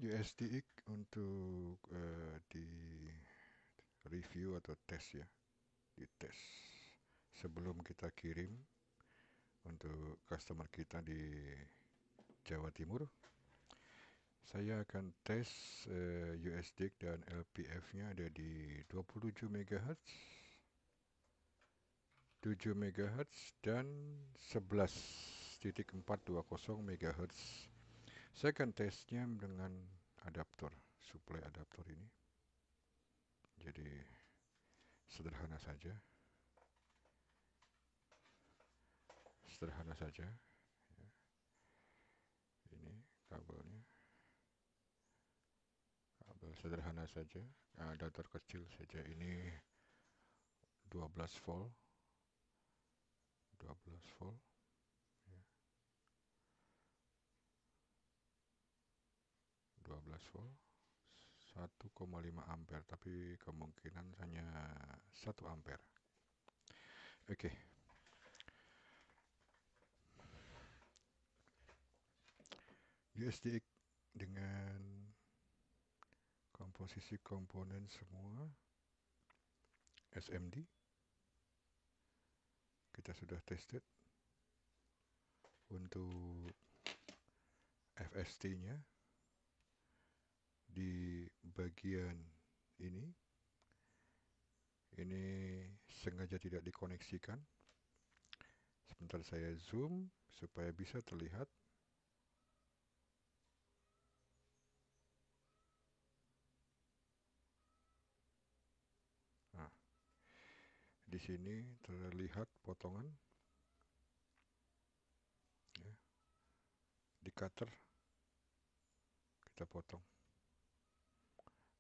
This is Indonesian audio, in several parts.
USDX untuk di review atau tes ya, di tes sebelum kita kirim untuk customer kita di Jawa Timur. Saya akan tes USDX dan LPF-nya ada di 27 MHz, 7 MHz dan 11.420 MHz. Saya akan tesnya dengan adaptor, supply adaptor ini. Jadi sederhana saja, sederhana saja. Ini kabelnya, kabel sederhana saja, adaptor kecil saja. Ini 12 volt, 12 volt, ya, 12 volt, 1,5 ampere, tapi kemungkinan hanya 1 ampere. Oke. USDX dengan komposisi komponen semua SMD kita sudah tested. Untuk FST-nya di bagian ini sengaja tidak dikoneksikan. Sebentar saya zoom supaya bisa terlihat. Nah, di sini terlihat potongan ya. Di cutter kita potong.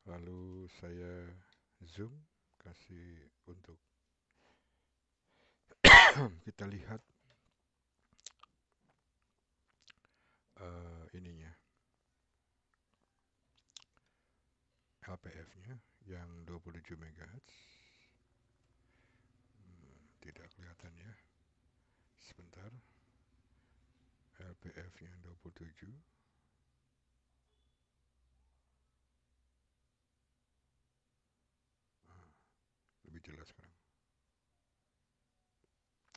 Lalu saya zoom kasih untuk kita lihat ininya LPF-nya yang 27 MHz. Tidak kelihatan ya. Sebentar. LPF-nya 27. Lebih jelas sekarang.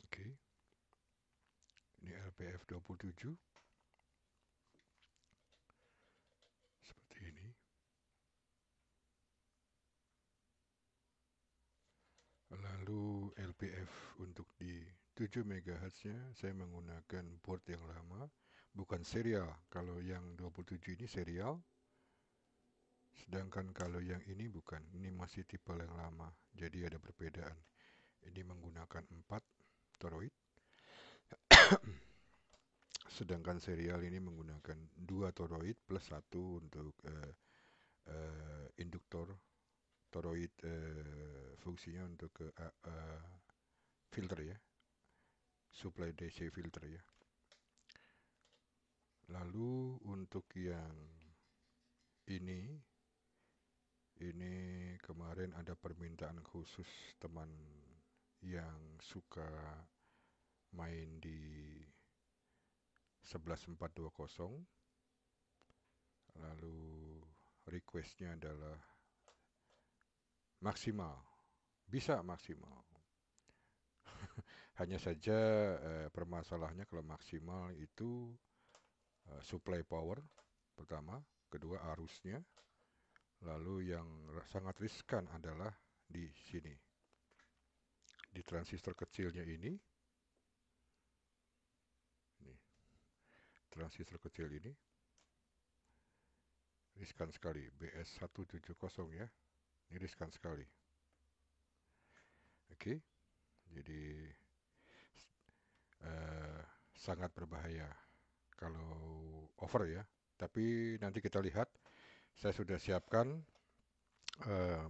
Oke. Ini LPF 27. Seperti ini. Lalu LPF untuk di 7 MHz-nya saya menggunakan board yang lama, bukan serial. Kalau yang 27 ini serial, sedangkan kalau yang ini bukan. Ini masih tipe yang lama, jadi ada perbedaan. Ini menggunakan 4 toroid, sedangkan serial ini menggunakan 2 toroid plus 1 untuk induktor toroid, fungsinya untuk filter ya, supply DC filter ya. Lalu untuk yang ini kemarin ada permintaan khusus teman yang suka main di 11420, lalu requestnya adalah maksimal, bisa maksimal. Hanya saja permasalahannya kalau maksimal itu supply power pertama, kedua arusnya, lalu yang sangat riskan adalah di sini, di transistor kecilnya ini transistor kecil ini riskan sekali, BS170 ya, ini riskan sekali. Oke, jadi sangat berbahaya kalau over ya. Tapi nanti kita lihat, saya sudah siapkan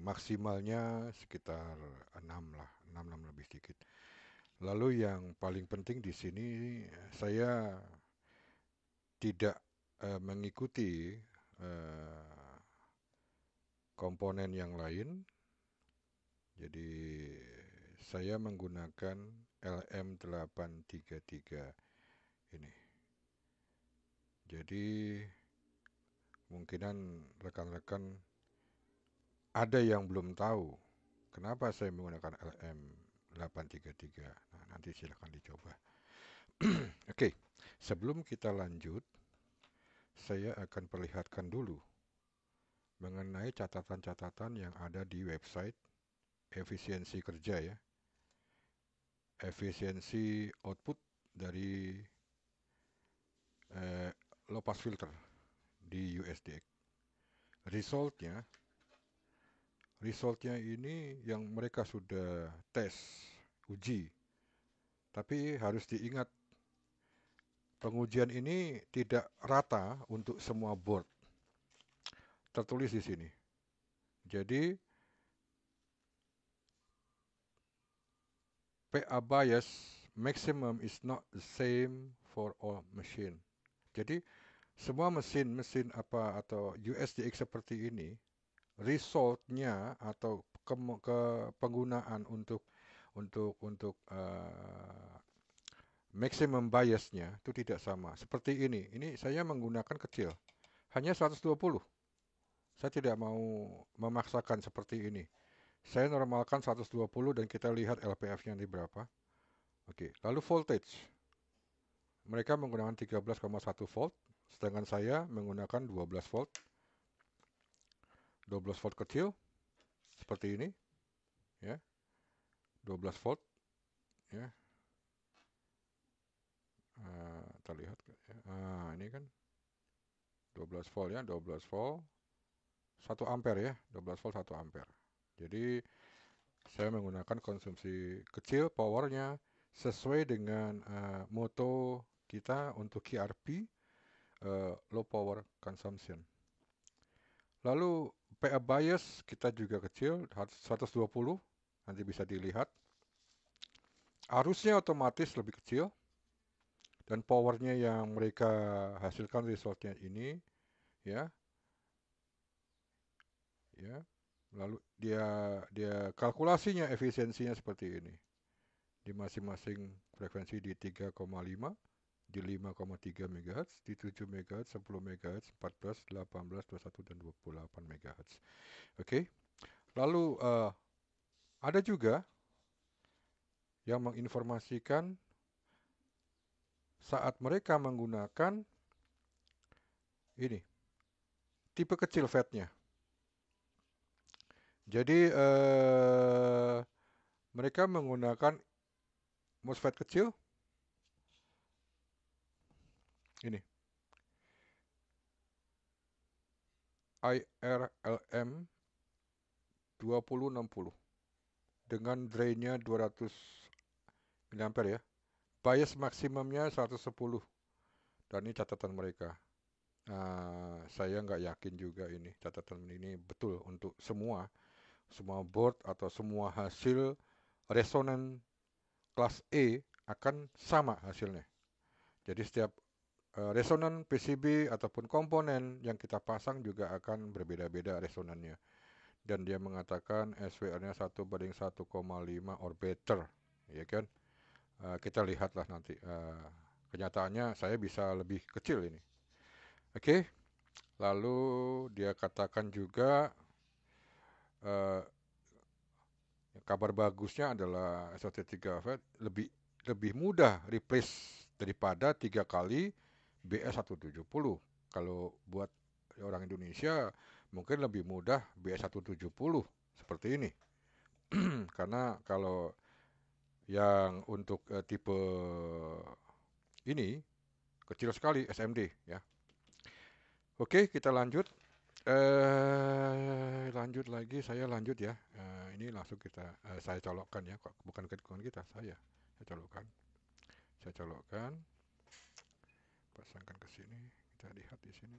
maksimalnya sekitar 6 lah, 6 lebih sedikit. Lalu yang paling penting di sini saya tidak mengikuti komponen yang lain. Jadi saya menggunakan LM833 ini. Jadi kemungkinan rekan-rekan ada yang belum tahu kenapa saya menggunakan LM833. Nah, nanti silahkan dicoba. Oke, sebelum kita lanjut, saya akan perlihatkan dulu mengenai catatan-catatan yang ada di website efisiensi kerja ya. Efisiensi output dari low pass filter di USDX. Resultnya ini yang mereka sudah tes, uji. Tapi harus diingat, pengujian ini tidak rata untuk semua board. Tertulis di sini. Jadi PA bias maximum is not the same for all machine. Jadi semua mesin apa atau USDX seperti ini, resultnya atau penggunaan untuk maximum biasnya itu tidak sama. Seperti ini saya menggunakan kecil, hanya 120. Saya tidak mau memaksakan seperti ini. Saya normalkan 120 dan kita lihat LPF-nya nanti berapa. Oke, lalu voltage. Mereka menggunakan 13,1 volt, sedangkan saya menggunakan 12 volt. 12 volt kecil seperti ini, ya. 12 volt, ya. Terlihat ya. Ini kan 12 volt ya, 12 volt 1 ampere ya, 12 volt 1 ampere. Jadi saya menggunakan konsumsi kecil powernya sesuai dengan moto kita untuk QRP, low power consumption. Lalu PA bias kita juga kecil, 120, nanti bisa dilihat. Arusnya otomatis lebih kecil, dan powernya yang mereka hasilkan resultnya ini, ya. Lalu dia kalkulasinya efisiensinya seperti ini. Di masing-masing frekuensi di 3,5, di 5,3 MHz, di 7 MHz, 10 MHz, 14, 18, 21 dan 28 MHz. Oke. Lalu ada juga yang menginformasikan saat mereka menggunakan ini tipe kecil FET-nya. Jadi mereka menggunakan MOSFET kecil ini IRLM 2060 dengan drainnya 200 mA ya. Bias maksimumnya 110, dan ini catatan mereka. Saya nggak yakin juga ini catatan ini betul untuk semua board atau semua hasil resonan kelas E akan sama hasilnya. Jadi setiap resonan PCB ataupun komponen yang kita pasang juga akan berbeda-beda resonannya. Dan dia mengatakan SWR-nya 1:1,5 or better, ya kan? Kita lihatlah nanti. Kenyataannya saya bisa lebih kecil ini. Oke. Lalu dia katakan juga kabar bagusnya adalah SOT3 FET lebih mudah replace daripada 3 kali BS170. Kalau buat orang Indonesia mungkin lebih mudah BS170 seperti ini. Karena kalau yang untuk tipe ini kecil sekali SMD ya. Oke, kita lanjut. Lanjut lagi, saya lanjut ya. Ini langsung saya colokkan ya, bukan kita, saya colokkan. Pasangkan ke sini, kita lihat di sini.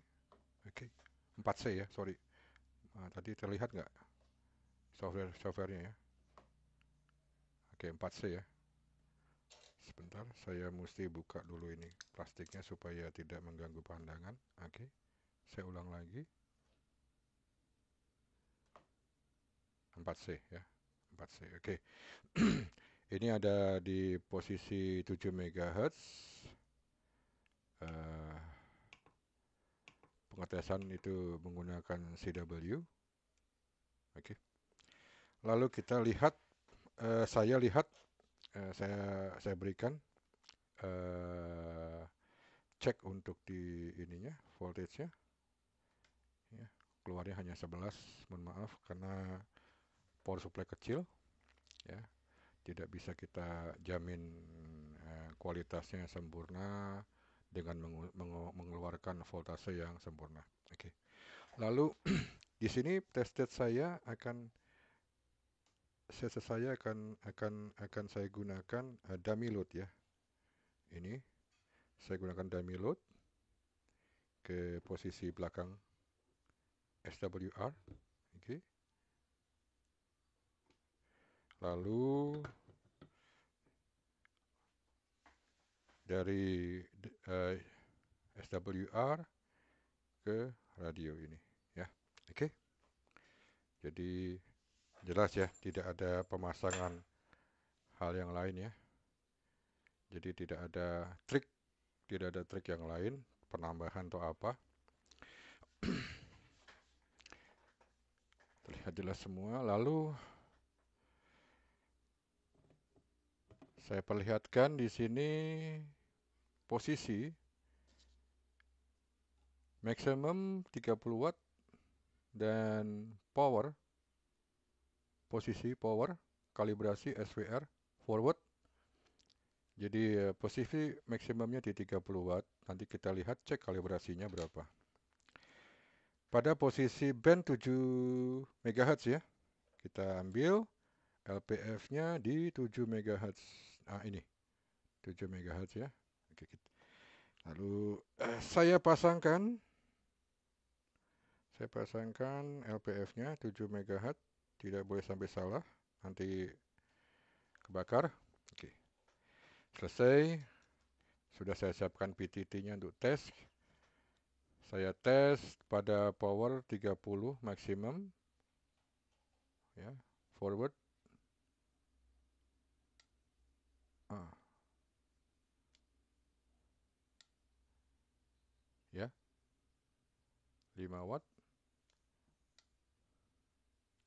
Oke, 4C ya, sorry. Tadi terlihat nggak softwarenya ya? Oke, 4C ya. Sebentar, saya mesti buka dulu ini plastiknya supaya tidak mengganggu pandangan. Oke, saya ulang lagi. 4C ya, 4C. Oke. Ini ada di posisi 7 MHz. pengetesan itu menggunakan CW. Oke. Lalu kita lihat, saya berikan cek untuk di ininya voltage-nya. Ya, keluarnya hanya 11, mohon maaf karena power supply kecil, ya. Tidak bisa kita jamin kualitasnya sempurna dengan mengeluarkan voltase yang sempurna. Oke. Lalu di sini test saya akan saya gunakan dummy load, ya. Ini saya gunakan dummy load ke posisi belakang SWR. Oke. Lalu dari SWR ke radio ini, ya. Oke. Jadi jelas ya, tidak ada pemasangan hal yang lain, ya. Jadi tidak ada trik yang lain, penambahan atau apa. Terlihat jelas semua. Lalu saya perlihatkan di sini posisi maksimum 30 watt dan posisi power kalibrasi SWR forward. Jadi posisi maksimumnya di 30 watt. Nanti kita lihat cek kalibrasinya berapa. Pada posisi band 7 MHz, ya. Kita ambil LPF-nya di 7 MHz. Ini 7 MHz, ya. Oke, lalu saya pasangkan LPF-nya 7 MHz. Tidak boleh sampai salah, nanti kebakar. Oke. Selesai. Sudah saya siapkan PTT-nya untuk tes. Saya tes pada power 30 maksimum, ya, forward. Ya. 5 watt.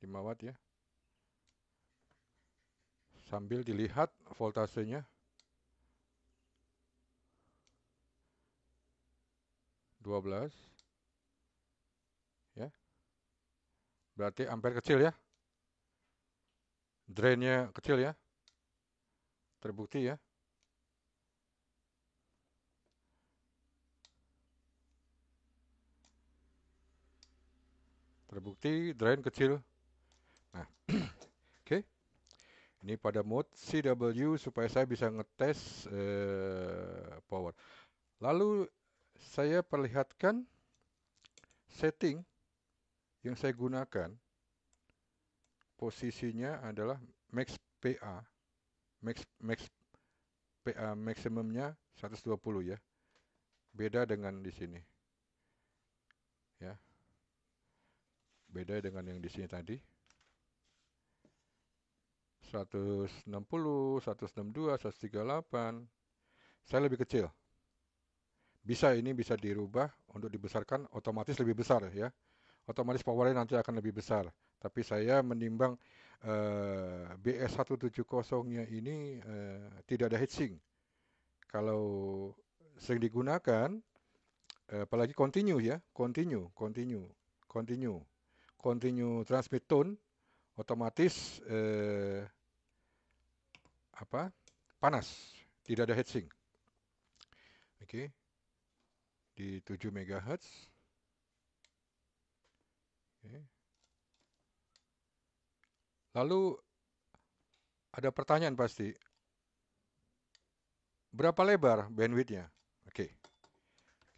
5 watt, ya. Sambil dilihat voltasenya. 12. Ya. Berarti ampere kecil, ya. Drainnya kecil, ya. Terbukti, ya. Terbukti drain kecil. Nah, oke. Ini pada mode CW supaya saya bisa ngetes power. Lalu saya perlihatkan setting yang saya gunakan. Posisinya adalah max PA. Max PA maksimumnya 120, ya. Beda dengan di sini. Ya. Beda dengan yang di sini tadi. 160, 162, 138. Saya lebih kecil. Ini bisa dirubah untuk dibesarkan, otomatis lebih besar, ya. Otomatis powernya nanti akan lebih besar. Tapi saya menimbang BS170-nya ini tidak ada heatsink. Kalau sering digunakan, apalagi continue, ya, continue transmit tone, otomatis panas, tidak ada heatsink. Oke. Di 7 MHz. Oke. Lalu ada pertanyaan pasti, berapa lebar bandwidth-nya? Oke.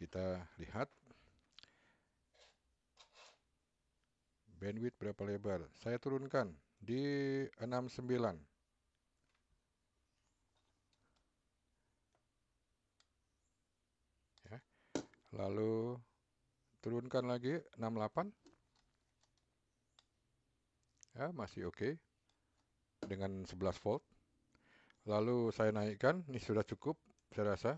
Kita lihat bandwidth berapa lebar. Saya turunkan di 69. Ya. Lalu turunkan lagi 68. Ya, masih oke. Dengan 11 volt. Lalu saya naikkan, ini sudah cukup saya rasa.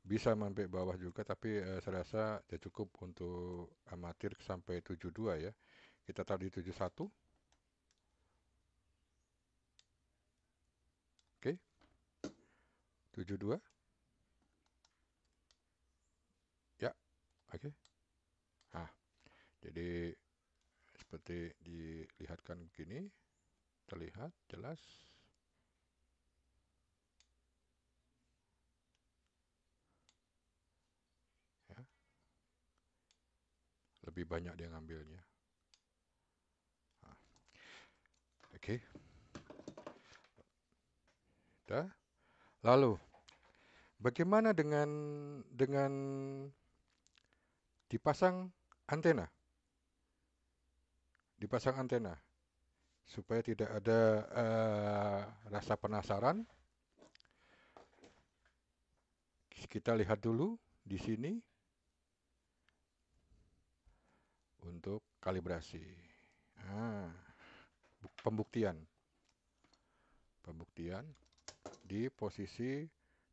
Bisa sampai bawah juga, tapi saya rasa ya cukup untuk amatir sampai 72 ya. Kita taruh di 71. Oke, 72. Ya, oke. Nah, jadi seperti dilihatkan begini, terlihat jelas. Ya, lebih banyak dia ngambilnya. Nah, oke, dah. Lalu, bagaimana dengan dipasang antena? Dipasang antena supaya tidak ada rasa penasaran. Kita lihat dulu di sini untuk kalibrasi. Ah, pembuktian. Pembuktian di posisi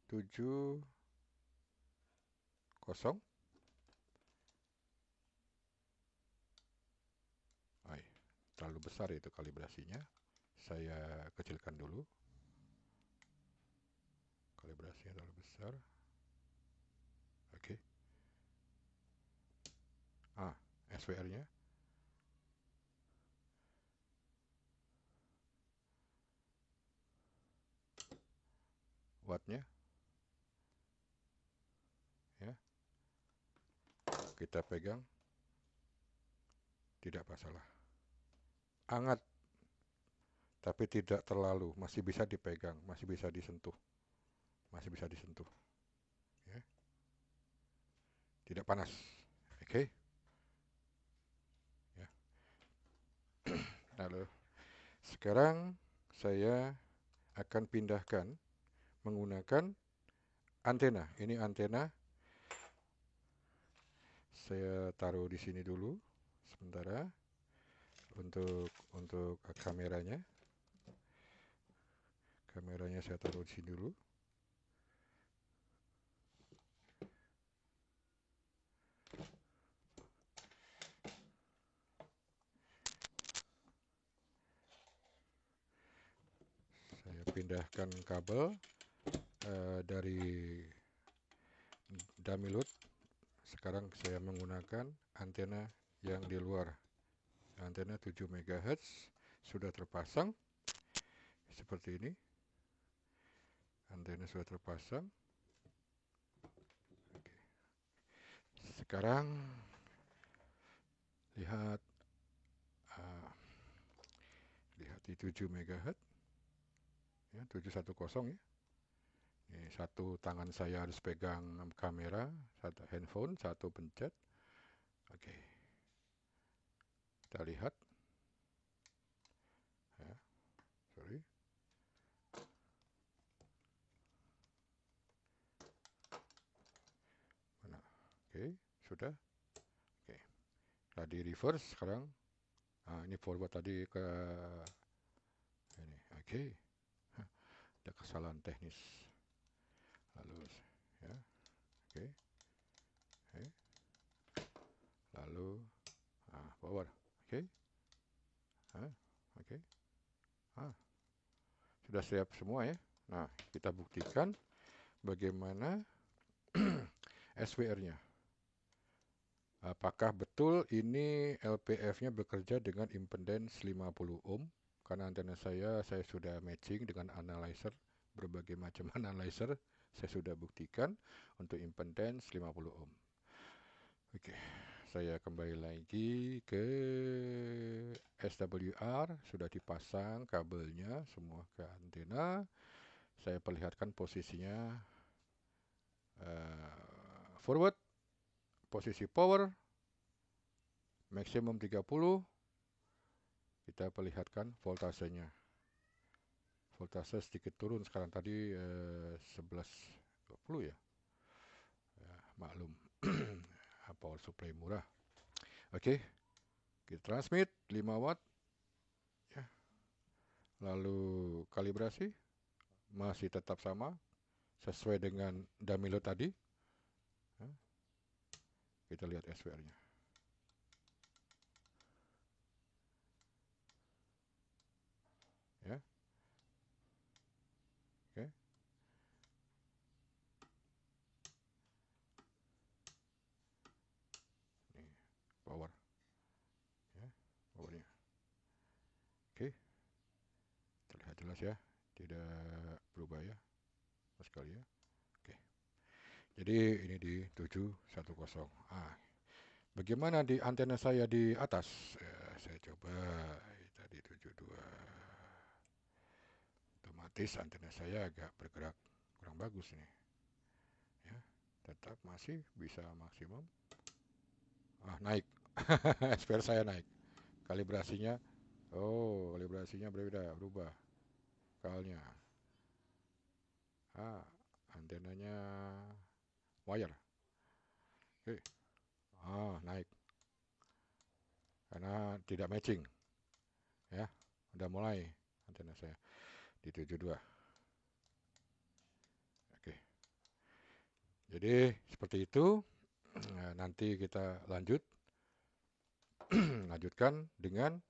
70. Ay, terlalu besar itu kalibrasinya. Saya kecilkan dulu. Kalibrasinya terlalu besar. Oke. SWR-nya. Wattnya. Ya. Kita pegang. Tidak masalah. Hangat. Tapi tidak terlalu. Masih bisa dipegang. Masih bisa disentuh. Masih bisa disentuh. Ya. Tidak panas. Oke. Ya. Lalu sekarang saya akan pindahkan menggunakan antena. Ini antena. Saya taruh di sini dulu sementara untuk kameranya. Kameranya saya taruh di sini dulu. Saya pindahkan kabel dari dummy load. Sekarang saya menggunakan antena yang di luar. Antena 7 MHz sudah terpasang seperti ini. Antena sudah terpasang. Oke. Sekarang lihat lihat di 7 MHz ya, 710 ya. Ini satu tangan saya harus pegang kamera, satu handphone, satu pencet. Oke. Kita lihat. Ya, sorry. Mana? Oke, sudah. Oke. Tadi reverse sekarang. Ini forward tadi ke ini. Oke. Ada kesalahan teknis. Lalu ya. Oke. Oke. Lalu forward. Oke. Oke. Sudah siap semua ya. Nah, kita buktikan bagaimana SWR-nya. Apakah betul ini LPF-nya bekerja dengan impedance 50 ohm? Karena antena saya sudah matching dengan analyzer, berbagai macam analyzer. Saya sudah buktikan untuk impedance 50 ohm. Oke, saya kembali lagi ke SWR. Sudah dipasang kabelnya semua ke antena. Saya perlihatkan posisinya forward, posisi power maksimum 30. Kita perlihatkan voltasenya. Voltase sedikit turun sekarang, tadi 1120 ya. Maklum. Power supply murah. Oke. Kita transmit 5 watt ya. Lalu kalibrasi masih tetap sama sesuai dengan dummy load tadi. Hah? Kita lihat SVR-nya. Ya, oke. Ini power, ya, powernya. Oke, terlihat jelas ya, tidak berubah ya, sekali ya. Oke, jadi ini di 710. Bagaimana di antena saya di atas? Saya coba tadi 72. Otomatis antena saya agak bergerak kurang bagus nih. Ya, tetap masih bisa maksimum. Naik. SPR saya naik. Kalibrasinya, kalibrasinya berubah. Kalnya. Antenanya wire. Oke. Naik. Karena tidak matching. Ya, udah mulai antena saya di 72. Oke. Jadi seperti itu. Nanti kita lanjutkan dengan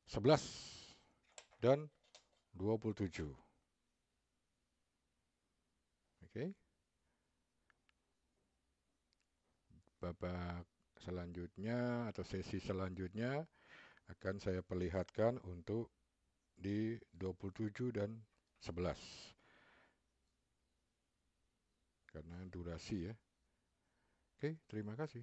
11 dan 27. Oke. Babak selanjutnya atau sesi selanjutnya akan saya perlihatkan untuk di 27 dan 11. Karena durasi ya. Oke, terima kasih.